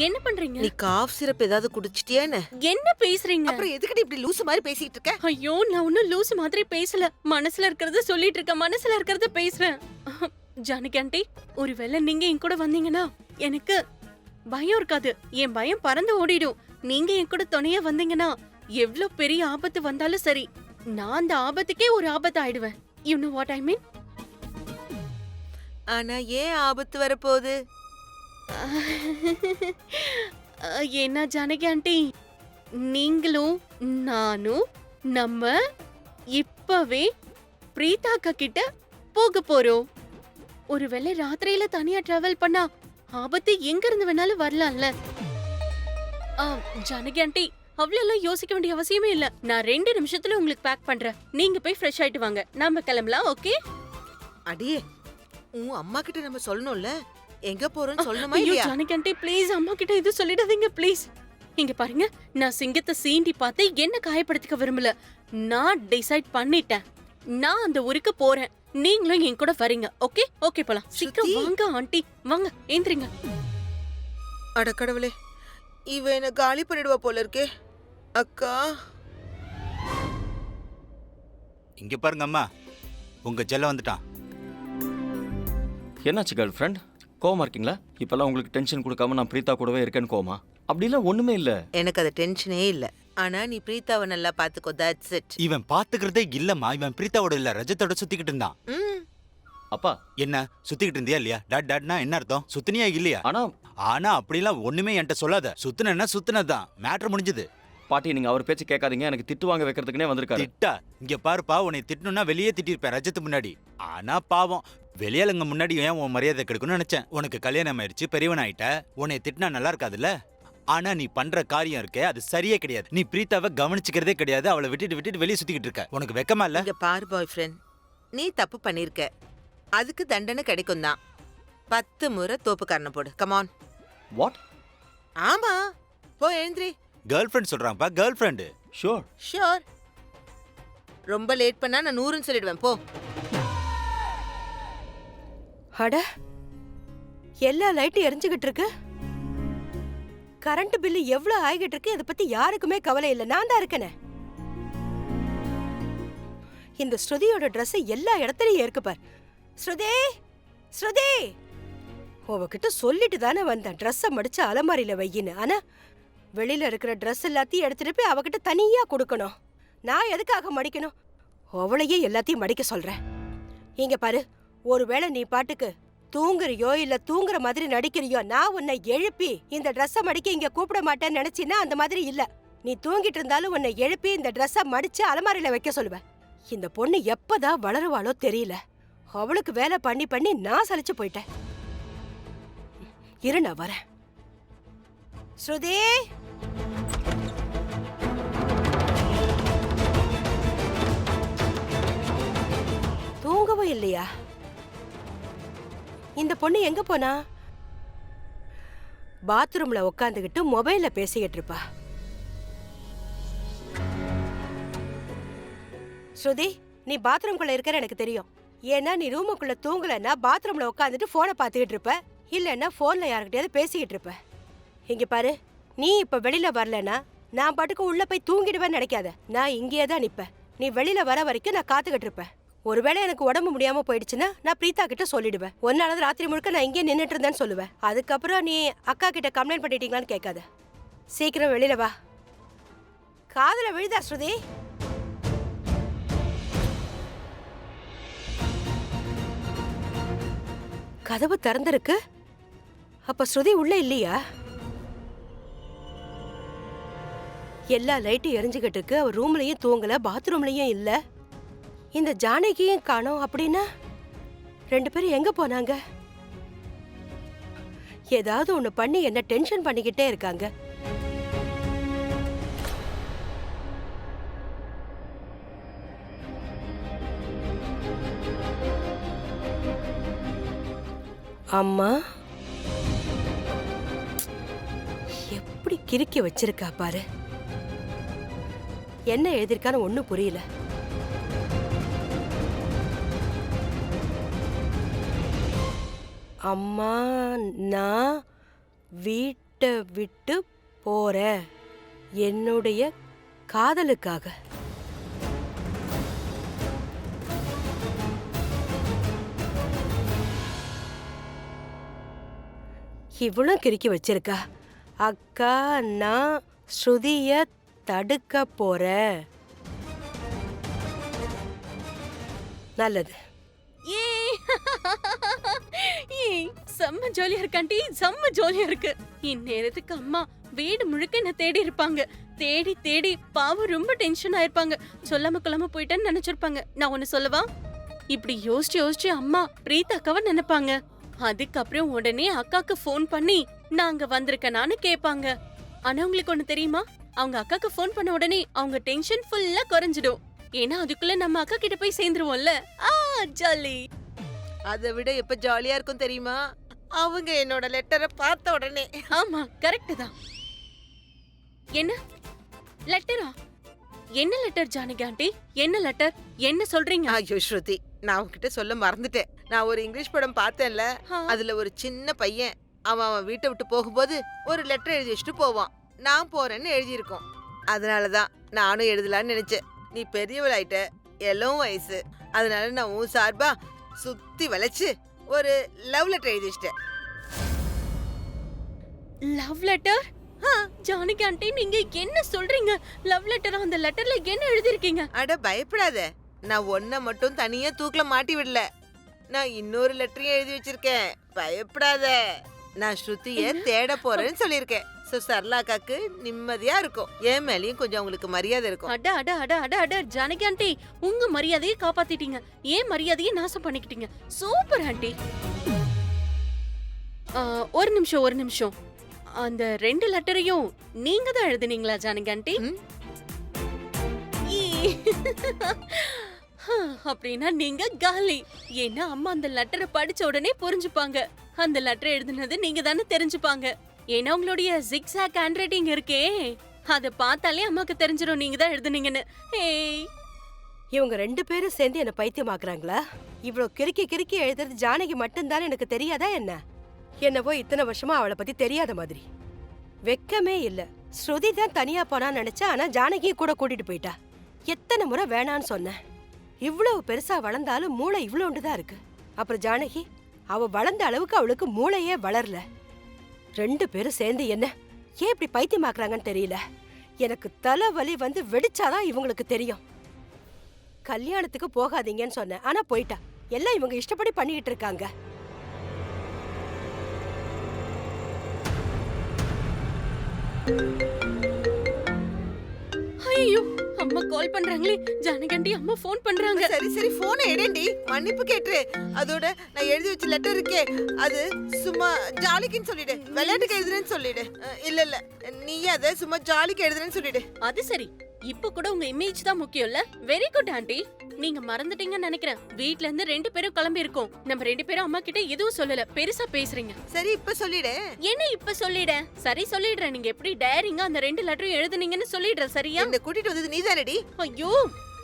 என்ன பண்றீங்க? நீ காஃப் சிரப் ஏதாவது குடிச்சிட்டியா என்ன? என்ன பேசுறீங்க? அப்புறம் எதுக்கு இப்படி லூசு மாதிரி பேசிட்டு இருக்க? ஐயோ, நான் ஒன்னும் லூசு மாதிரி பேசல. மனசுல இருக்கறத சொல்லிட்டு இருக்க, மனசுல இருக்கறத பேசுறேன். ஜானகி ஆண்டி, ஒருவேளை நீங்க என் கூட வந்தீங்கன்னா எனக்கு பயம் இருக்காது. என் பயம் பறந்து ஓடிடும். நீங்க என் கூட துணையா வந்தீங்கன்னா எவ்ளோ பெரிய ஆபத்து வந்தாலும் சரி, நான் அந்த ஆபத்துக்கே ஒரு ஆபத்து ஆயிடுவேன். யூ நோ வாட் ஐ மீன்? ஆனா ஏன் ஆபத்து வரப்போகுது? என்ன ஜானகி ஆண்டி, நீங்களும் நானும் நம்ம இப்பவே பிரீதா அக்கா கிட்ட போக போறோம். ஒருவேளை ராத்திரியில தனியா டிராவல் பண்ணா ஆபத்து எங்க இருந்து வேணாலும் வரலாம்ல. ஜானகி ஆண்டி, அவ்வளவு யோசிக்க வேண்டிய அவசியமே இல்ல. நான் 2 நிமிஷத்துல உங்களுக்கு பேக் பண்றேன். நீங்க போய் ஃப்ரெஷ் ஆயிட்டு வாங்க, நாம கிளம்பலாம். ஓகே? அடியே, உன் அம்மா கிட்ட நம்ம சொல்லணும்ல, எங்க போறோம்னு சொல்லணுமா ஐயோ இல்லையா? ஜானகி ஆண்டி, ப்ளீஸ் அம்மா கிட்ட இது சொல்லிடாதீங்க ப்ளீஸ். இங்க பாருங்க, நான் சிங்கத்தை சீண்டி பார்த்து என்ன காயப்படுத்திக்க விரும்பல. நான் டிசைட் பண்ணிட்டேன். நான் அந்த ஊருக்கு போறேன். நீங்களும் என் கூட வரீங்க. ஓகே? ஓகே போலாம். சீக்கிரம் வாங்க ஆண்டி, வாங்க ஏந்திரிங்க. அட கடவுளே, இவ என்ன காலி பண்ணிடுவா போல இருக்கே. அக்கா, இங்க பாருங்க அம்மா, உங்க செல்ல வந்துட்டான். என்னாச்சு கேர்ள் ஃப்ரெண்ட், கோவமா இருக்கீங்களா? இப்பெல்லாம் உங்களுக்கு டென்ஷன் கொடுக்காம நான் பிரீதா கூடவே இருக்கேன்னு கோவமா? அப்படிலாம் ஒண்ணுமே இல்ல. எனக்கு அது டென்ஷனே இல்ல. ஆனா நீ பிரீதாவை நல்லா பாத்துக்கோ. That's it. இவன் பாத்துக்கிறதே இல்லம்மா, இவன் பிரீத்தாவோட இல்ல ரஜத்தோட சுத்திக்கிட்டு இருந்தான். அப்பா, என்ன சுத்திக்கிட்டு இருந்தியா இல்லையா? டாட் டாட்னா என்ன அர்த்தம்? சுத்தினியா இல்லையா? ஆனா அப்படிலாம் ஒண்ணுமே என்கிட்ட சொல்லாத. சுத்தினா சுத்தினதான், மேட்டர் முடிஞ்சது. பாட்டி, நீங்க அவர் பேச்சு கேட்காதீங்க. எனக்கு திட்டு வாங்க வைக்கிறதுக்குனே வந்திருக்காரு. திட்டா? இங்க பாருப்பா, உன்னை திட்டணும்னா வெளியே திட்டிருப்பேன் ரஜத்து முன்னாடி. ஆனா பாவம், வெளியாளுங்க முன்னாடி ஏன் உன் மரியாதை கெடுக்கணும்னு நினைச்சேன். உனக்கு கல்யாணம் ஆயிடுச்சு, பெரியவன் ஆயிட்ட, உன்னை திட்டினா நல்லா இருக்காதுல்ல. ஆனா நீ பண்ற காரியம் இருக்கே, அது சரியே கிடையாது. நீ பிரீத்தாவை கவனிச்சுக்கிறதே கிடையாது. அவளை விட்டுட்டு வெளியே சுத்திக்கிட்டு இருக்க. உனக்கு வெக்கமா இல்ல? இங்க பாரு பாய் ஃப்ரெண்ட், நீ தப்பு பண்ணிருக்க. அதுக்கு தண்டனை கிடைக்கும் தான். 10 முறை தோப்புக்காரனை போடு. கமான். வாட்? ஆமா, போ எழுந்திரி. கேர்ள் ஃப்ரெண்ட் சொல்றாங்கப்பா, கேர்ள் ஃப்ரெண்டு. Sure sure. ரொம்ப லேட் பண்ணா நான் 100ன்னு சொல்லிடுவேன். போ. அட, எல்லா லைட்டும் எரிஞ்சுகிட்டு இருக்கு. கரண்ட் பில்லு எவ்வளவு ஆகிட்டு இருக்கு, இதை பத்தி யாருக்குமே கவலை இல்லை. நான் தான் இருக்கேனே. இந்த ஸ்ருதியோட ட்ரெஸ் எல்லா இடத்துலயும் இருக்கு பார். ஸ்ருதி, ஸ்ருதி, உவகிட்ட சொல்லிட்டு தானே வந்தேன் ட்ரெஸ்ஸை மடிச்சு அலமாரியில வையின்னு. ஆனா வெளியில இருக்கிற ட்ரெஸ் எல்லாத்தையும் எடுத்துட்டு போய் அவகிட்ட தனியா கொடுக்கணும். நான் எதுக்காக மடிக்கணும்? அவளையே எல்லாத்தையும் மடிக்க சொல்றேன். இங்க பாரு, ஒருவேளை நீ பாட்டுக்கு தூங்குறியோ இல்ல தூங்குற மாதிரி நடிக்கிறியோ, நான் உன்னை எழுப்பி இந்த ட்ரெஸ்ஸை மடிக்க இங்க கூப்பிட மாட்டேன்னு நினைச்சின்னா அந்த மாதிரி இல்ல. நீ தூங்கிட்டு இருந்தாலும் உன்னை எழுப்பி இந்த ட்ரெஸ்ஸை மடிச்சு அலமாரியில வைக்க சொல்லுவேன். இந்த பொண்ணு எப்பதான் வளருவாளோ தெரியல. அவளுக்கு வேலை பண்ணி பண்ணி நான் சலிச்சு போயிட்டேன். இரு, நான் வரேன். ஸ்ருதி, தூங்கவும் இல்லையா? இந்த பொண்ணு எங்க போனா? பாத்ரூம்ல உட்காந்துக்கிட்டு மொபைல்ல பேசிக்கிட்டு இருப்பா. ஸ்ருதி, நீ பாத்ரூம்குள்ள இருக்கிற எனக்கு தெரியும். ஏன்னா நீ ரூமுக்குள்ள தூங்கலன்னா பாத்ரூம்ல உட்காந்துட்டு போனை பாத்துக்கிட்டு இருப்ப, இல்லன்னா போன்ல யாருக்கிட்டயாவது பேசிக்கிட்டு இருப்ப. இங்க பாரு, நீ இப்ப வெளியில வரலன்னா நான் பாட்டுக்கு உள்ள போய் தூங்கிடுவேன்னு நினைக்காத. நான் இங்கேயே தான் நிப்பேன். நீ வெளியில வர வரைக்கும் நான் காத்துக்கிட்டு இருப்பேன். ஒருவேளை எனக்கு உடம்பு முடியாம போயிடுச்சுன்னா நான் பிரீதா கிட்ட சொல்லிடுவேன். ஒன்னானது ராத்திரி முழுக்க நான் இங்கே நின்னுட்டு இருந்தேன்னு சொல்லுவேன். அதுக்கப்புறம் நீ அக்கா கிட்ட கம்ப்ளைண்ட் பண்ணிட்டீங்களான்னு கேட்காத. சீக்கிரம் வெளியில வா. காதுல விழுதா ஸ்ருதி? கதவு திறந்திருக்கு. அப்ப ஸ்ருதி உள்ள இல்லையா? எல்லா லைட்டும் எரிஞ்சுகிட்டு இருக்கு. அவ ரூம்லயும் தூங்கல, பாத்ரூம்லயும் இல்ல. இந்த ஜானகியும் காணோம். அப்படின்னா 2 பேரும் எங்க போனாங்க? ஏதாவது ஒண்ணு பண்ணி என்ன டென்ஷன் பண்ணிக்கிட்டே இருக்காங்க. அம்மா எப்படி கிறுக்கி வச்சிருக்கா பாரு. என்ன எழுதிருக்கான்னு ஒண்ணும் புரியல. அம்மா, நான் வீட்டு வீட்டை விட்டு போற என்னுடைய காதலுக்காக. இவ்வளோ கிறுக்கி வச்சிருக்கா. அக்கா, நான் ஸ்ருதிய தடுக்க போறேன். நல்லது. ஏய் ஏய், செம்ம ஜாலியா இருக்கு ஆண்டி, செம்ம ஜாலியா இருக்கு. இந்நேரத்துக்கு அம்மா வீடு முழுக்க என்ன தேடி இருப்பாங்க. தேடி தேடி பாவம் ரொம்ப டென்ஷன் ஆயிருப்பாங்க. சொல்லாம கொள்ளாம போயிட்டேன்னு நினைச்சிருப்பாங்க. நான் ஒண்ணு சொல்லவா? இப்படி யோசிச்சு யோசிச்சு அம்மா பிரீத் அக்காவை நினைப்பாங்க. அதுக்கப்புறம் உடனே அக்காக்கு ஃபோன் பண்ணி நாங்க வந்திருக்கனான்னு கேட்பாங்க. ஆனா உங்களுக்கு ஒண்ணு தெரியுமா? அவங்க அக்காக்கு ஃபோன் பண்ண உடனே அவங்க டென்ஷன் ஃபுல்லா குறைஞ்சிடும். ஏன்னா அதுக்குள்ள நம்ம அக்கா கிட்ட போய் சேர்ந்துருவோம்ல. ஜாலி. அதை விட எப்ப ஜாலியா இருக்கும் தெரியுமா? அவங்க என்னோட லெட்டரை பார்த்த உடனே. ஆமா, கரெக்ட் தான். என்ன லெட்டரா? என்ன லெட்டர் ஜானகி ஆண்டி? என்ன லெட்டர்? என்ன சொல்றீங்க? ஐயோ ஸ்ருதி, நான் உன்கிட்ட சொல்ல மறந்துட்டேன். நான் ஒரு இங்கிலீஷ் படம் பார்த்தேன்ல, ஆ. அதுல ஒரு சின்ன பையன் அவன் வீட்டை விட்டு போகும்போது ஒரு லெட்டர் எழுதி வச்சுட்டு போவான். நான் போறேன்னு எழுதியிருக்கோம். அதனாலதான் நானும் எழுதலான்னு நினைச்சேன். நீ பெரியவளாயிட்ட, எல்லாம் வயசு. அதனால நான் உன் சார்பா சுத்தி வளைச்சு ஒரு லவ் லெட்டர் எழுதி வச்சிட்டேன். Love letter? ஜானகி ஆண்டி, நீங்க என்ன சொல்றீங்க? Love letter? அந்த லெட்டர்ல என்ன எழுதிருக்கீங்க? அட பயப்படாத, நான் ஒன்ன மட்டும் தனியா தூக்கல மாட்டி விடல. நான் இன்னொரு லெட்டரையும் எழுதி வச்சிருக்கேன். பயப்படாத. நான் ஸ்ருதிய தேட போறேன்னு சொல்லியிருக்கேன். சோ சரளாக்காக்கு நிம்மதியா இருக்கும். என் மேலயும் கொஞ்சம் உங்களுக்கு மரியாதை இருக்கும். அட அட அட அட அட ஜானகி ஆண்டி, உங்க மரியாதையை காப்பாத்திட்டீங்க. ஏன் மரியாதையை நாசம் பண்ணிக்கிட்டீங்க. Super aunty. ஒரு நிமிஷம். அந்த 2 லெட்டரையும் நீங்க தான் எழுதுனீங்களா ஜானகி ஆண்டி? ம். ஈ. அப்படின்னா நீங்க காலி. ஏன்னா அம்மா அந்த லெட்டரை படிச்ச உடனே புரிஞ்சுப்பாங்க. அந்த லெட்டர் எழுதுனது நீங்க தானே தெரிஞ்சுப்பாங்க. ஏன்னா உங்களுடைய ஜிக்ஸாக் ஹேண்ட் ரைட்டிங் இருக்கே, அத பார்த்தாலே அம்மாக்கு தெரிஞ்சிடும் நீங்க தான் எழுதுனீங்கன்னு. ஏய், இவங்க 2 பேரும் சேர்ந்து என்ன பைத்தியமாக்குறாங்களா? இவ்வளோ கிறுக்கி எழுதுறது ஜானகி மட்டும்தானே எனக்கு தெரியாதா என்ன? என்னவோ இத்தனை வருஷமா அவளை பத்தி தெரியாத மாதிரி. வெக்கமே இல்ல. ஸ்ருதி தான் தனியா போனான்னு நினைச்சா, ஆனா ஜானகியும் கூட கூட்டிட்டு போயிட்டா. எத்தனை முறை வேணான்னு சொன்னேன். இவ்வளவு பெருசா வளர்ந்தாலும் மூளை இவ்வளோண்டுதான் இருக்கு. அப்புறம் ஜானகி, அவ வளர்ந்த அளவுக்கு அவளுக்கு மூளையே வளரல. 2 பேரும் சேர்ந்து என்ன ஏன் இப்படி பைத்தியமாக்குறாங்கன்னு தெரியல. எனக்கு தலைவலி வந்து வெடிச்சாதான் இவங்களுக்கு தெரியும். கல்யாணத்துக்கு போகாதீங்கன்னு சொன்னேன், ஆனா போயிட்டா. எல்லாம் இவங்க இஷ்டப்படி பண்ணிட்டு இருக்காங்க. ஐயோ, அம்மா கால் பண்றாங்களே. ஜானகி ஆண்டி, அம்மா ஃபோன் பண்றாங்க. சரி போனை எடுண்டி, மன்னிப்பு கேட்டுரு. அதோட நான் எழுதி வச்ச லெட்டர் இருக்கே, அது சும்மா ஜாலிக்குன்னு சொல்லிடு. விளையாட்டுக்கு எழுதுறேன்னு சொல்லிடு. இல்ல நீ அதை சும்மா ஜாலிக்கு எழுதுறேன்னு சொல்லிடு. அது சரி. இப்ப கூட உங்க இமேஜ் தான் முக்கியம்ல. Very good aunty. நீங்க மறந்துட்டீங்கன்னு நினைக்கிறேன். வீட்ல இருந்து 2 பேரும் கிளம்பி இருக்கோம். நம்ம 2 பேரும் அம்மா கிட்ட எதுவும் சொல்லல. பெருசா பேசுறீங்க. சரி இப்ப சொல்லிடு. என்ன இப்ப சொல்லிட? சரி சொல்லிடுறேன். நீங்க எப்படி டயரிங்க அந்த 2 லெட்டரும் எழுதுனீங்கன்னு சொல்லிடுறேன். சரியா? என்ன கூட்டிட்டு வந்தது நீதானடி? ஐயோ,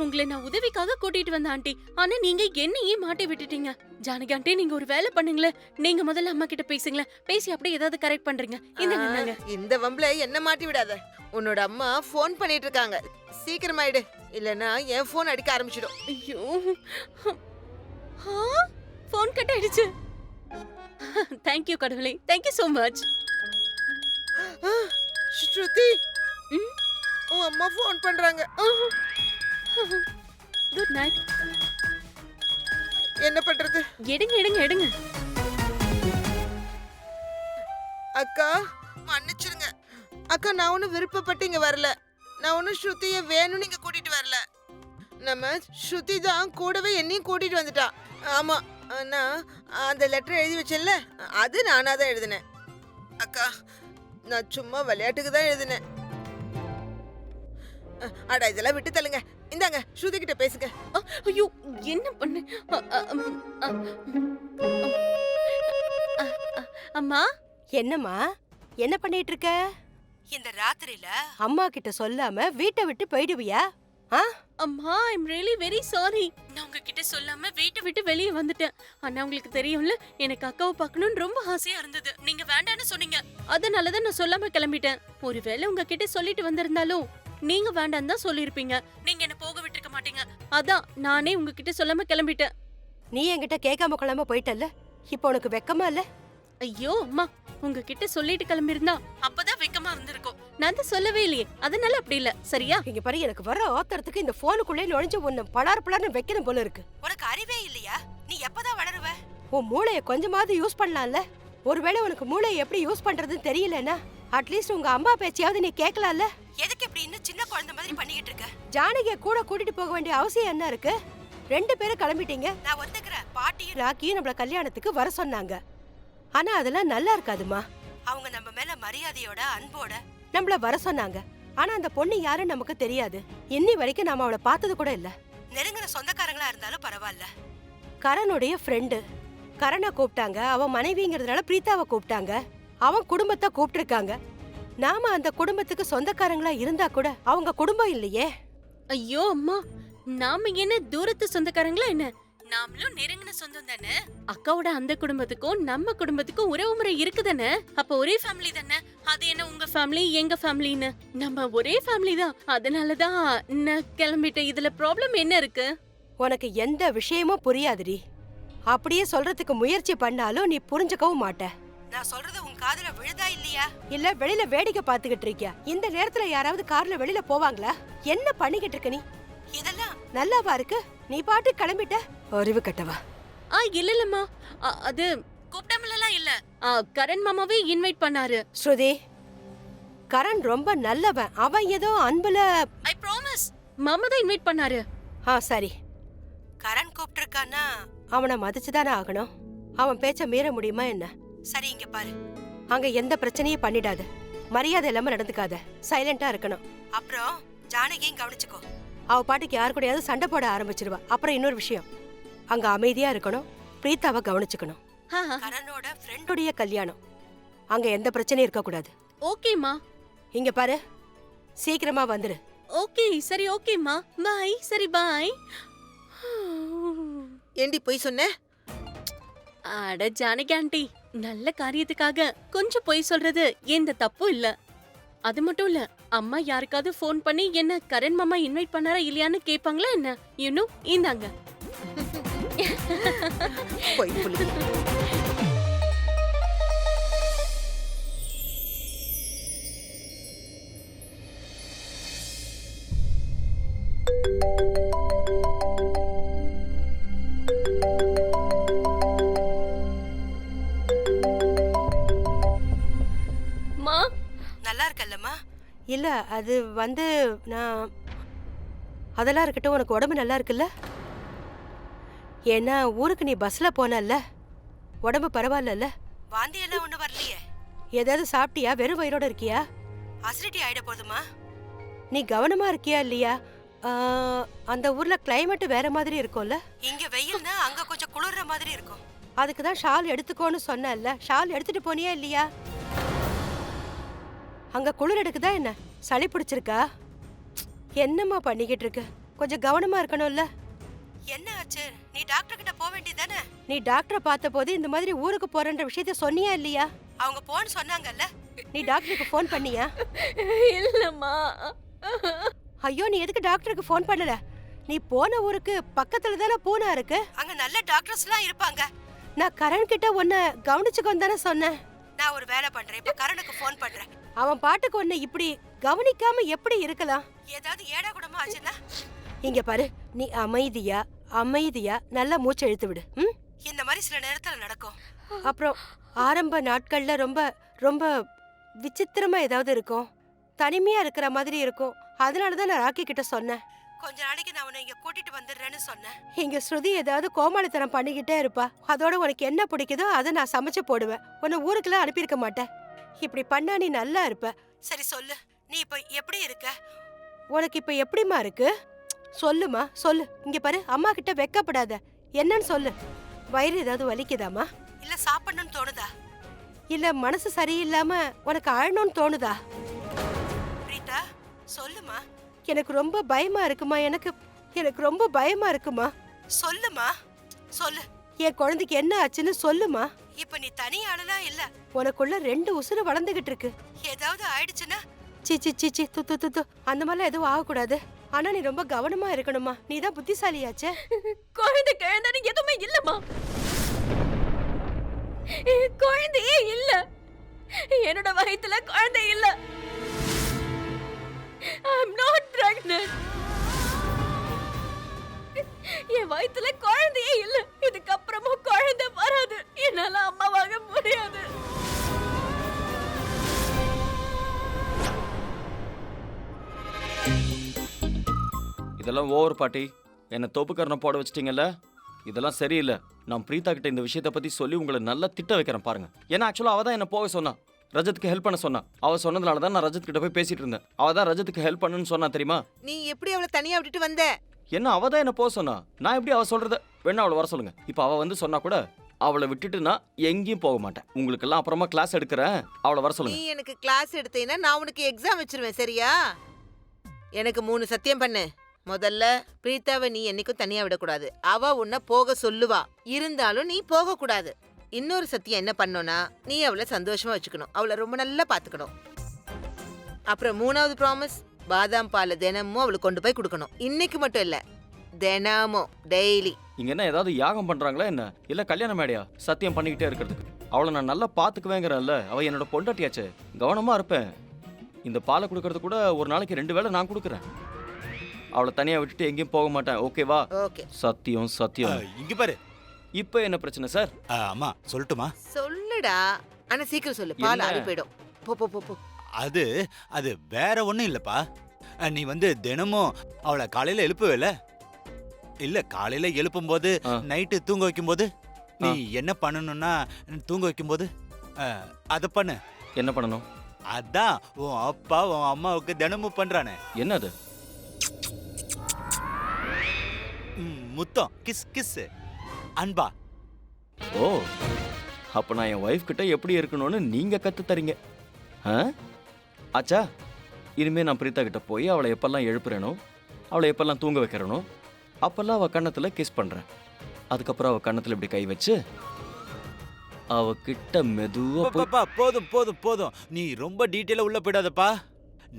உங்களை நான் உதவிக்காக கூட்டிட்டு வந்தேன் ஆண்டி. ஆனா நீங்க என்னையே மாட்டி விட்டுட்டீங்க. ஜானகி ஆண்டி, நீங்க ஒரு வேலை பண்ணுங்களேன். நீங்க முதல்ல அம்மா கிட்ட பேசுங்களேன். பேசி அப்படியே ஏதாவது கரெக்ட் பண்றீங்க. இந்தாங்க. இந்த வம்பல என்ன மாட்டி விடாத. உன்னோட அம்மா ஃபோன் பண்ணிட்டு இருக்காங்க. சீக்கிரமாயிடு, இல்லனா என் ஃபோன் அடிக்க ஆரம்பிச்சிடும். ஐயோ, ஃபோன் கட் ஆயிடுச்சு. Thank you கடவுளே. Thank you so much. ஸ்ருதி, உன் அம்மா ஃபோன் பண்றாங்க. Good night. என்ன பண்றது? எடுங்க. அக்கா மன்னிச்சிருங்க. அக்கா, நான் ஒன்னும் விருப்பப்பட்டு இங்க வரல. நான் ஒன்னும் ஸ்ருதிய வேணும்னு இங்க கூட்டிட்டு வரல. நம்ம ஸ்ருதி தான் கூடவே என்னையும் கூட்டிட்டு வந்துட்டா. ஆமா, நான் அந்த லெட்டர் எழுதி வச்சேன்ல, அது நானா தான் எழுதினேன். அக்கா, நான் சும்மா விளையாட்டுக்கு தான் எழுதினேன். அட இதெல்லாம் விட்டு தள்ளுங்க. இந்தாங்க, ஸ்ருதி கிட்ட பேசுங்க. ஐயோ, என்ன பண்ணு? அம்மா. என்னம்மா, என்ன பண்ணிட்டு இருக்க? இந்த ராத்திரியில அம்மா கிட்ட சொல்லாம வீட்டை விட்டு போயிடுவியா? ஆ? அம்மா ஐம் ரியலி வெரி சாரி. நான் உங்ககிட்ட சொல்லாம வீட்டை விட்டு வெளியே வந்துட்டேன். ஆனா உங்களுக்கு தெரியும்ல, எனக்கு அக்காவை பார்க்கணும்னு ரொம்ப ஆசையா இருந்தது. நீங்க வேண்டான்னு சொன்னீங்க, அதனாலதான் நான் சொல்லாம கிளம்பிட்டேன். ஒருவேளை உங்ககிட்ட சொல்லிட்டு வந்திருந்தாலும் நீங்க வேண்டான்னு தான் சொல்லிருப்பீங்க. நீங்க என்ன போக விட்டுருக்க மாட்டீங்க. அதான் நானே உங்ககிட்ட சொல்லாம கிளம்பிட்டேன். நீ என்கிட்ட கேட்காம கொள்ளாம போயிட்டல்ல, இப்போ உனக்கு வெக்கமா இல்ல? ஐயோ அம்மா, உங்ககிட்ட சொல்லிட்டு கிளம்பியிருந்தா அப்பதான் வெக்கமா இருந்திருக்கும். நான் தான் சொல்லவே இல்லையே, அதனால அப்படி இல்ல. சரியா? இங்க பாரு, எனக்கு வர ஆத்திரத்துக்கு இந்த போனுக்குள்ளே நுழைஞ்சு உன்னை பலார் பலார்னு வைக்கணும் போல இருக்கு. உனக்கு அறிவே இல்லையா? நீ எப்பதான் வளருவ? உன் மூளைய கொஞ்சமாவது யூஸ் பண்ணலாம்ல. ஒருவேளை உனக்கு மூளையை எப்படி யூஸ் பண்றதுன்னு தெரியலனா அட்லீஸ்ட் உங்க அம்மா பேச்சையாவது நீ கேட்கலாம்ல. எதுக்கு இப்படி இன்னும் சின்ன குழந்தை மாதிரி பண்ணிக்கிட்டு இருக்க? ஜானகிய கூட கூட்டிட்டு போக வேண்டிய அவசியம் என்ன இருக்கு? 2 பேரும் கிளம்பிட்டீங்க. நான் ஒத்துக்கிறேன், பாட்டியும் ராக்கியும் நம்மள கல்யாணத்துக்கு வர சொன்னாங்க. ஆனா அதெல்லாம் நல்லா இருக்காதுமா. அவங்க நம்ம மேல மரியாதையோட அன்போட நம்மள வர சொன்னாங்க. ஆனா அந்த பொண்ணு யாருன்னு நமக்கு தெரியாது. இன்னி வரைக்கும் நாம அவளை பார்த்தது கூட இல்ல. நெருங்கின சொந்தக்காரங்களா இருந்தாலும் பரவாயில்ல. கரனுடைய ஃப்ரெண்டு கரனை கூப்பிட்டாங்க. அவன் மனைவிங்கிறதுனால பிரீத்தாவை கூப்பிட்டாங்க. அவன் குடும்பத்தை கூப்பிட்டுருக்காங்க. நாம அந்த குடும்பத்துக்கு சொந்தக்காரங்களா இருந்தா கூட அவங்க குடும்பம் இல்லையே. ஐயோ அம்மா, நாம என்ன தூரத்து சொந்தக்காரங்களா என்ன? நாமளும் நெருங்கின சொந்தம் தானே. அக்காவோட அந்த குடும்பத்துக்கும் நம்ம குடும்பத்துக்கும் உறவு முறை இருக்குதானே. அப்ப ஒரே ஃபேமிலி தானே. அது என்ன உங்க ஃபேமிலி எங்க ஃபேமிலின்னு? நம்ம ஒரே ஃபேமிலி தான். அதனாலதான் நான் கிளம்பிட்டேன். இதுல ப்ராப்ளம் என்ன இருக்கு? உனக்கு எந்த விஷயமும் புரியாதுடி. அப்படியே சொல்றதுக்கு முயற்சி பண்ணாலும் நீ புரிஞ்சுக்கவும் மாட்ட. நான் சொல்றது உன் காதுல விழுதா இல்லையா? இல்ல வெளியில வேடிக்கை பாத்துக்கிட்டு இருக்கியா? இந்த நேரத்துல யாராவது கார்ல வெளியில போவாங்களா? என்ன பண்ணிக்கிட்டு இருக்க நீ? இதெல்லாம் நல்லாவா இருக்கு? நீ பாட்டு கிளம்பிட்ட. அறிவு கட்டவா. இல்லம்மா, அது கூப்பிடாமலாம் இல்ல. கரண் மாமாவே இன்வைட் பண்ணாரு. ஸ்ருதி, கரண் ரொம்ப நல்லவன். அவன் ஏதோ அன்புல ஐ ப்ராமிஸ் மாமா தான் இன்வைட் பண்ணாரு. சரி. கரண் கூப்பிட்டிருக்கானா அவனை மதிச்சுதானே ஆகணும். அவன் பேச்ச மீற முடியுமா என்ன? சரி, இங்க பாரு, அங்க எந்த பிரச்சனையும் பண்ணிடாத. மரியாதை இல்லாம நடந்துக்காத. சைலண்டா இருக்கணும். அப்புறம் ஜானகியும் கவனிச்சுக்கோ. அவ பாட்டுக்கு யாரு கூடயாவது சண்டை போட ஆரம்பிச்சிருவா. அப்புறம் இன்னொரு விஷயம், அங்க அமைதியா இருக்கணும். பிரீத்தாவை கவனிச்சுக்கணும். கரனோட ஃப்ரெண்டுடைய கல்யாணம், அங்க எந்த பிரச்சனையும் இருக்க கூடாது. ஓகேமா. இங்க பாரு, சீக்கிரமா வந்துரு. ஓகே சரி, ஓகேமா, பை. சரி பை. ஏண்டி போய் சொன்ன? அட ஜானகி ஆண்டி, நல்ல காரியத்துக்காக கொஞ்சம் பொய் சொல்றது எந்த தப்பும் இல்ல. அது மட்டும் இல்ல, அம்மா யாருக்காவது ஃபோன் பண்ணி என்ன கரண் மாமா இன்வைட் பண்ணாரா இல்லையான்னு கேட்பாங்களா என்ன? இன்னும் இந்தாங்க. போய் புள்ளி. மா நல்லா இருக்கல்லம்மா? இல்ல, அது வந்து நான் அதெல்லாம் இருக்கட்டும். உனக்கு உடம்பு நல்லா இருக்குல்ல? ஏன்னா ஊருக்கு நீ பஸ்ல போனல்ல, உடம்பு பரவாயில்லல்ல? வாந்தி எல்லாம் ஒண்ணு வரலையே? ஏதாவது சாப்பிட்டியா? வெறும் வயிறோட இருக்கியா? அசிடிட்டி ஆயிட போதுமா? நீ கவனமா இருக்கியா இல்லையா? அந்த ஊர்ல கிளைமேட் வேற மாதிரி இருக்கும்ல. இங்க வெயில்னா அங்க கொஞ்சம் குளிர்ற மாதிரி இருக்கும். அதுக்கு தான் ஷால் எடுத்துக்கோன்னு சொன்னேன்ல. ஷால் எடுத்துட்டு போனியா இல்லையா? அங்க குளிர் எடுக்குதா என்ன? சளி பிடிச்சிருக்கா? என்னம்மா பண்ணிக்கிட்டு இருக்க? கொஞ்சம் கவனமா இருக்கணும்ல. என்ன ஆச்சு? நீ டாக்டர் கிட்ட போக வேண்டியதானே? நீ டாக்டரை பார்த்த போது இந்த மாதிரி ஊருக்கு போறன்ற விஷயத்த சொன்னியா இல்லையா? அவங்க போன் சொன்னாங்கல்ல. நீ டாக்டருக்கு ஃபோன் பண்ணியா? இல்லம்மா. ஐயோ, நீ எதுக்கு டாக்டருக்கு ஃபோன் பண்ணல? நீ போன ஊருக்கு பக்கத்துல தானே பூனா இருக்கு. அங்க நல்ல டாக்டர்ஸ்லாம் இருப்பாங்க. நான் கரண் கிட்ட உன்னை கவனிச்சுக்கோன்னு தானே சொன்னேன். நான் ஒரு வேலை பண்றேன், இப்ப கரணுக்கு ஃபோன் பண்றேன். அவன் பாட்டுக்கு உன்னை இப்படி கவனிக்காம எப்படி இருக்கலாம்? ஏதாவது ஏடா கூடமா ஆச்சுன்னா? இங்க பாரு, நீ அமைதியா அமைதியா நல்லா மூச்சு இழுத்து விடு. இந்த மாதிரி சில நேரத்துல நடக்கும். அப்புறம் ஆரம்ப நாட்கள்ல ரொம்ப ரொம்ப விசித்திரமா ஏதாவது இருக்கும். தனிமையா இருக்கிற மாதிரி இருக்கும். அதனாலதான் நான் ராக்கி கிட்ட சொன்னேன், கொஞ்ச நாளைக்கு நான் உன்னை இங்க கூட்டிட்டு வந்துடுறேன்னு சொன்னேன். இங்க ஸ்ருதி ஏதாவது கோமாளித்தனம் பண்ணிக்கிட்டே இருப்பா. அதோட உனக்கு என்ன பிடிக்குதோ அதை நான் சமைச்சு போடுவேன். உன்னை ஊருக்குலாம் அனுப்பியிருக்க மாட்டேன். இப்படி பண்ணா நீ நல்லா இருப்ப. சரி சொல்லு, நீ இப்ப எப்படி இருக்க? உனக்கு இப்ப எப்படிமா இருக்கு? சொல்லுமா, சொல்லு. இங்க பாரு, அம்மா கிட்ட வெக்கப்படாத. என்னன்னு சொல்லு. வயிறு ஏதாவது வலிக்குதாமா? இல்ல சாப்பிடணும்னு தோணுதா? இல்ல மனசு சரியில்லாம உனக்கு அழணும்னு தோணுதா? பிரீதா சொல்லுமா, எனக்கு ரொம்ப பயமா இருக்குமா, எனக்கு ரொம்ப பயமா இருக்குமா. சொல்லுமா, சொல்லு, என் குழந்தைக்கு என்ன ஆச்சுன்னு சொல்லுமா. இப்ப நீ தனியாளலாம் இல்ல, உனக்குள்ள 2 உசுறு வளர்ந்துகிட்டு இருக்கு. ஏதாவது ஆயிடுச்சுன்னா சி து அந்த மாதிரிலாம் எதுவும் ஆகக்கூடாது. ஆனா நீ ரொம்ப கவனமா இருக்கணுமா, நீதான் புத்திசாலியாச்சே. குழந்தை கிழந்தானு எதுவுமே இல்லம்மா. குழந்தையே இல்ல, என்னோட வயித்துல குழந்தை இல்ல. I'm not pregnant. என் வயித்துல குழந்தையே இல்ல. இதுக்கப்புறமும் குழந்தை வராது. என்னால அம்மாவாக முடியாது. இதெல்லாம் ஓவர் பாட்டி. என்னை தோப்புக்கரணம் போட வச்சிட்டீங்கல்ல, இதெல்லாம் சரியில்லை. நான் பிரீதா கிட்ட இந்த விஷயத்தை பத்தி சொல்லி உங்களை நல்லா திட்ட வைக்கிறேன் பாருங்க. ஏன்னா ஆக்சுவலாக அவள் தான் என்ன போக சொன்னா, ரஜத்துக்கு ஹெல்ப் பண்ண சொன்னா. அவ சொன்னதுனால தான் நான் ரஜத் கிட்ட போய் பேசிட்டு இருந்தேன். அவ தான் ரஜத்துக்கு ஹெல்ப் பண்ணுன்னு சொன்னா தெரியுமா. நீ எப்படி அவளை தனியா விட்டுட்டு வந்த? என்ன அவ தான் என்ன போக சொன்னா, நான் எப்படி அவ சொல்றத வேணா அவளை வர சொல்லுங்க. இப்போ அவ வந்து சொன்னா கூட அவளை விட்டுட்டு நான் எங்கேயும் போக மாட்டேன். உங்களுக்கு எல்லாம் அப்புறமா கிளாஸ் எடுக்கிறேன், அவளை வர நீ சொல்லுங்க. எனக்கு கிளாஸ் எடுத்தீன்னா நான் உனக்கு எக்ஸாம் வச்சிருவேன், சரியா? எனக்கு 3 சத்தியம் பண்ணு. முதல்ல, பிரீத்தாவை நீ என்னைக்கும் தனியா விடக்கூடாது. அவ உன்னை போக சொல்லுவா, இருந்தாலும் நீ போக கூடாது. இன்னொரு சத்தியம் என்ன பண்ணோனா, நீ அவளை சந்தோஷமா வச்சுக்கணும், அவளை ரொம்ப நல்லா பாத்துக்கணும். அப்புறம் 3வது ப்ராமிஸ், பாதாம் பால் தினமும் அவளுக்கு கொண்டு போய் கொடுக்கணும். இன்னைக்கு மட்டும் இல்ல, தினமும், டெய்லி. இங்க என்ன ஏதாவது யாகம் பண்றாங்களா என்ன, இல்ல கல்யாண மேடையா சத்தியம் பண்ணிக்கிட்டே இருக்கிறதுக்கு? அவளை நான் நல்லா பாத்துக்குவேங்கிறேன்ல, அவ என்னோட பொண்டாட்டியாச்சு, கவனமா இருப்பேன். இந்த பாலை கொடுக்கறது கூட ஒரு நாளைக்கு 2 வேளை நான் கொடுக்குறேன். அவளை தனியா விட்டுட்டு எங்கேயும் போக மாட்டேன், ஓகேவா? ஓகே. சத்தியம் சத்தியம். இங்க பாரு. இப்போ என்ன பிரச்சனை சார்? அம்மா சொல்லட்டுமா? சொல்லுடா, ஆனா சீக்கிரம் சொல்லு, பால் என்ன? ஆறி போயிடும். போ போ போ போ. அது வேற ஒண்ணும் இல்லப்பா. நீ வந்து தினமும் அவளை காலையில எழுப்புவேல, இல்ல காலையில எழுப்பும் போது, நைட்டு தூங்க வைக்கும் போது, நீ என்ன பண்ணணும்னா தூங்க வைக்கும் போது அத பண்ணு. என்ன பண்ணணும்? அதான் உன் அப்பா உன் அம்மாவுக்கு தினமும் பண்றானே. என்னது? முத்தம், கிஸ் கிஸ், அன்பா. ஓ, அப்ப நான் என் ஒய்ஃப் கிட்ட எப்படி இருக்கணும்னு நீங்க கத்து தரீங்க. ஆச்சா, இனிமே நான் பிரீதா கிட்ட போய் அவளை எப்பெல்லாம் எழுப்புறேனோ, அவளை எப்பெல்லாம் தூங்க வைக்கிறேனோ, அப்பெல்லாம் அவ கண்ணத்துல கிஸ் பண்றேன். அதுக்கப்புறம் அவ கண்ணத்துல இப்படி கை வச்சு அவகிட்ட மெதுவா போதும் போதும் போதும், நீ ரொம்ப டீட்டெயிலா உள்ள போயிடாதப்பா.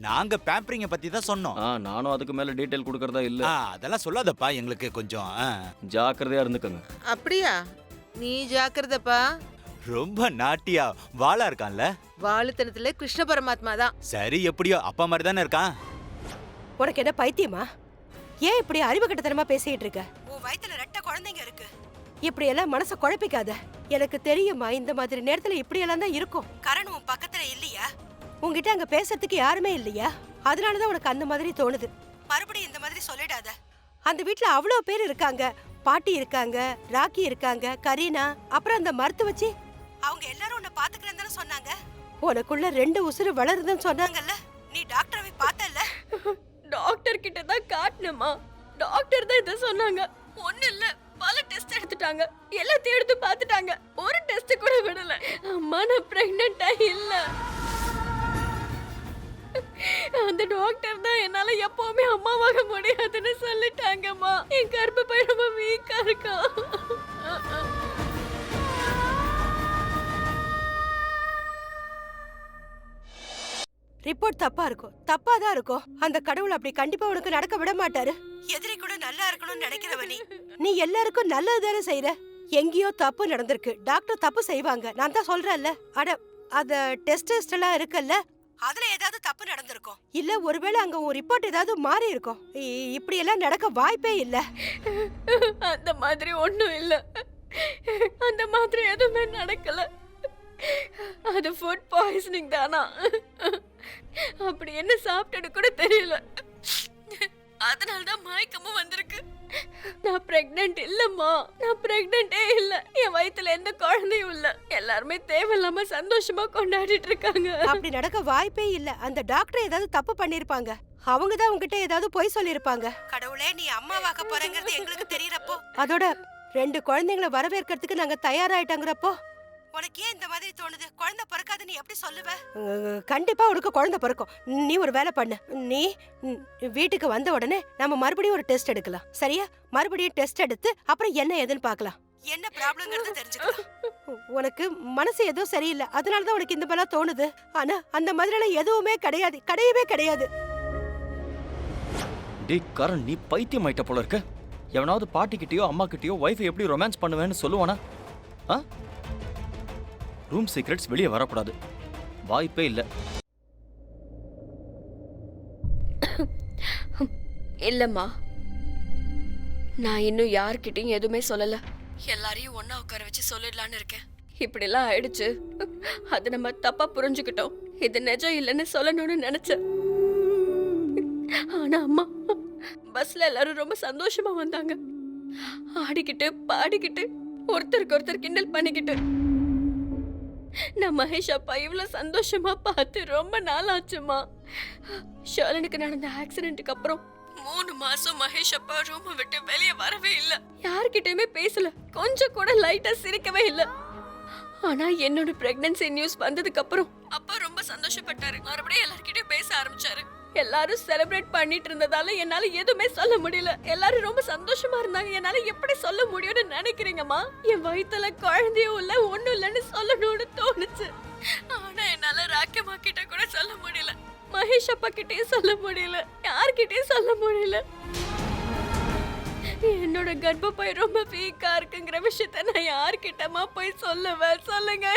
நாங்க பேம்பரிங்க பத்தி தான் சொன்னோம். நானும் அதுக்கு மேல டீட்டெயில் கொடுக்கறதா இல்ல. அதெல்லாம் சொல்லாதப்பா, எங்களுக்கு கொஞ்சம் ஜாக்கிரதையா இருந்துக்கங்க. அப்படியா? நீ ஜாக்கிரதப்பா. ரொம்ப நாட்டியா வாளா இருக்கான்ல. வாழுத்தனத்துல கிருஷ்ண பரமாத்மா தான். சரி, எப்படியோ அப்பா மாதிரி தானே இருக்கான். உனக்கு என்ன பைத்தியமா? ஏன் இப்படி அறிவு கட்டத்தனமா பேசிட்டு இருக்க? உன் வயித்துல 2 குழந்தைங்க இருக்கு. இப்படி எல்லாம் மனச குழப்பிக்காத. எனக்கு தெரியுமா, இந்த மாதிரி நேரத்துல இப்படி எல்லாம் தான் இருக்கும். கரண் உன் பக்கத்துல இல்லையா? உன்கிட்ட அங்க பேசுறதுக்கு யாருமே இல்லையா? அதனாலதான் உனக்கு அந்த மாதிரி தோணுது. மறுபடியும் இந்த மாதிரி சொல்லிடாத. அந்த வீட்ல அவ்வளோ பேர் இருக்காங்க. பாட்டி இருக்காங்க, ராக்கி இருக்காங்க, கரீனா, அப்புறம் அந்த மருத்துவச்சி, அவங்க எல்லாரும் உன்னை பாத்துக்கிறேன்னு சொன்னாங்க. உனக்குள்ள 2 உசுறு வளருதுன்னு சொன்னாங்கல்ல, நீ டாக்டரை பார்த்தல? டாக்டர் கிட்ட தான் காட்டணுமா? டாக்டர் தான் இதை சொன்னாங்க. ஒண்ணு இல்ல, பல டெஸ்ட் எடுத்துட்டாங்க, எல்லாத்தையும் எடுத்து பார்த்துட்டாங்க, ஒரு டெஸ்ட் கூட விடல. அம்மா நான் பிரெக்னெண்டா இல்ல. அந்த டாக்டர் தான் என்னால எப்பவுமே அம்மாவாக முடியாதுன்னு சொல்லிட்டாங்கம்மா. என் கர்ப்பப்பை ரொம்ப வீக்கா இருக்கா. ரிப்போர்ட் தப்பா இருக்கும், தப்பா தான் இருக்கும். அந்த கடவுள் அப்படி கண்டிப்பா உனக்கு நடக்க விட மாட்டாரு. எதிரி கூட நல்லா இருக்கணும்னு நினைக்கிறவ நீ எல்லாருக்கும் நல்லதுதானே செய்யற. எங்கேயோ தப்பு நடந்திருக்கு, டாக்டர் தப்பு செய்வாங்க, நான் தான் சொல்றேன்ல. அட, அத டெஸ்ட் எல்லாம் இருக்குல்ல, அதுல ஏதாவது தப்பு நடந்திருக்கும். இல்ல ஒருவேளை அங்க ஒரு ரிப்போர்ட் ஏதாவது மாறி இருக்கும். இப்படி எல்லாம் நடக்க வாய்ப்பே இல்ல. அந்த மாதிரி ஒண்ணும் இல்ல, அந்த மாதிரி எதுவுமே நடக்கல. அது ஃபுட் பாய்சனிங் தானா? அப்படி என்ன சாப்பிட்டது கூட தெரியல, அதனாலதான் மயக்கமும் வந்திருக்கு. நான் பிரெக்னன்ட் இல்லம்மா, நான் பிரெக்னன்ட்டே இல்ல. என் வயித்துல எந்த குழந்தையும் இல்ல. எல்லாருமே தேவையில்லாம சந்தோஷமா கொண்டாடிட்டு இருக்காங்க. அப்படி நடக்க வாய்ப்பே இல்ல. அந்த டாக்டர் ஏதாவது தப்பு பண்ணிருப்பாங்க. அவங்க தான் உங்ககிட்ட ஏதாவது பொய் சொல்லிருப்பாங்க. கடவுளே, நீ அம்மாவாக்க போறங்கிறது எங்களுக்கு தெரியறப்போ, அதோட 2 குழந்தைங்களை வரவேற்கிறதுக்கு நாங்க தயாராயிட்டாங்கறப்போ, உனக்கு ஏன் இந்த மாதிரி தோணுது? குழந்தை பிறக்காதுன்னு எப்படி சொல்லுவ? கண்டிப்பா உனக்கு குழந்தை பிறக்கும். நீ ஒரு வேலை பண்ணு. நீ வீட்டுக்கு வந்த உடனே நம்ம மறுபடியும் ஒரு டெஸ்ட் எடுக்கலாம். சரியா? மறுபடியும் டெஸ்ட் எடுத்து அப்புறம் என்ன ஏதுன்னு பார்க்கலாம். என்ன ப்ராப்ளம்ங்கறத தெரிஞ்சுக்கலாம். உனக்கு மனசு ஏதோ சரியில்லை, அதனால தான் உனக்கு இந்த மாதிரிலாம் தோணுது. ஆனா அந்த மாதிரிலாம் எதுவுமே கிடையாது, கிடையவே கிடையாது. டேய் கரண், நீ பைத்தியம் ஆயிட்ட போல இருக்க. எவனாவது பாட்டிக்கிட்டயோ அம்மா கிட்டயோ ஒய்ஃபை எப்படி ரொமான்ஸ் பண்ணுவேன்னு சொல்லுவானா? ஆ? ரூம் சீக்ரெட்ஸ் வெளியே வரக்கூடாது, வாய்ப்பே இல்லை. இல்லம்மா, நான் இன்னும் யார்கிட்டயும் எதுவுமே சொல்லல. எல்லாரையும் ஒண்ணா உட்கார வச்சு சொல்லிடலான்னு இருக்கேன். இப்படிலாம் ஆயிடுச்சு, அது நம்ம தப்பா புரிஞ்சுக்கிட்டோம். இது நிஜம் இல்லைன்னு சொல்லணும்னு நினைச்சேன். ஆனா அம்மா, பஸ்ல எல்லாரும் ரொம்ப சந்தோஷமா வந்தாங்க. ஆடிக்கிட்டு பாடிக்கிட்டு ஒருத்தருக்கு ஒருத்தர் கிண்டல் பண்ணிக்கிட்டு. நான் மகேஷ் அப்பா இவ்வளவு சந்தோஷமா பார்த்து ரொம்ப நாள் ஆச்சுமா. ஷர்லனுக்கு நடந்த ஆக்சிடென்ட்டுக்கு அப்புறம் 3 மாசம் மகேஷ் அப்பா ரூமை விட்டு வெளியே வரவே இல்லை. யார்கிட்டயுமே பேசல, கொஞ்சம் கூட லைட்டா சிரிக்கவே இல்லை. ஆனா என்னோட பிரெக்னன்சி நியூஸ் வந்ததுக்கு அப்புறம் அப்பா ரொம்ப சந்தோஷப்பட்டாரு. மறுபடியும் எல்லார்கிட்டயும் பேச ஆரம்பிச்சாரு. எல்லாரும் செலிப்ரேட் பண்ணிட்டு இருந்ததால என்னால எதுவுமே சொல்ல முடியல. எல்லாரும் ரொம்ப சந்தோஷமா இருந்தாங்க. என்னால எப்படி சொல்ல முடியும்னு நினைக்கிறீங்கம்மா? என் வயித்துல குழந்தையும் இல்ல, ஒண்ணும் இல்லைன்னு சொல்லணும்னு தோணுச்சு. ஆனா என்னால ராக்கம்மா கிட்ட கூட சொல்ல முடியல, மகேஷ் அப்பா கிட்டயும் சொல்ல முடியல, யார்கிட்டயும் சொல்ல முடியல. என்னோட கர்ப்பப்பை ரொம்ப வீக்கா இருக்குங்கிற விஷயத்த நான் யார்கிட்டமா போய் சொல்லுவேன்? சொல்லுங்க.